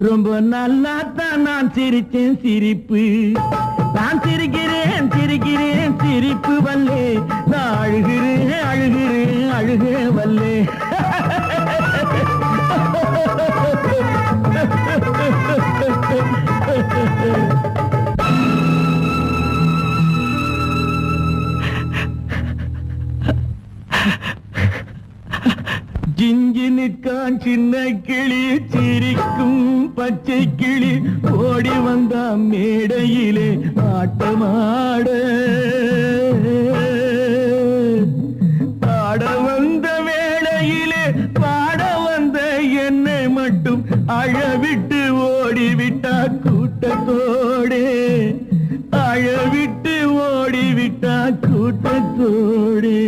ரொம்ப நல்லாத்தான் நான் சிரிச்சேன் சிரிப்பு. நான் சிரிக்கிறேன் சிரிக்கிறேன் சிரிப்பு வல்லே. நான் அழுகிறேன் அழுகிறேன் அழுக வல்லே. ஜிஞ்சினுக்கான் சின்ன கிளி சிரிக்கும் பச்சை கிளி ஓடி வந்த மேடையிலே ஆட்டமாட. பாட வந்த வேளையிலே பாட வந்த என்னை மட்டும் அழவிட்டு ஓடிவிட்டா கூட்டத்தோடே. அழவிட்டு ஓடிவிட்டா கூட்டத்தோடே.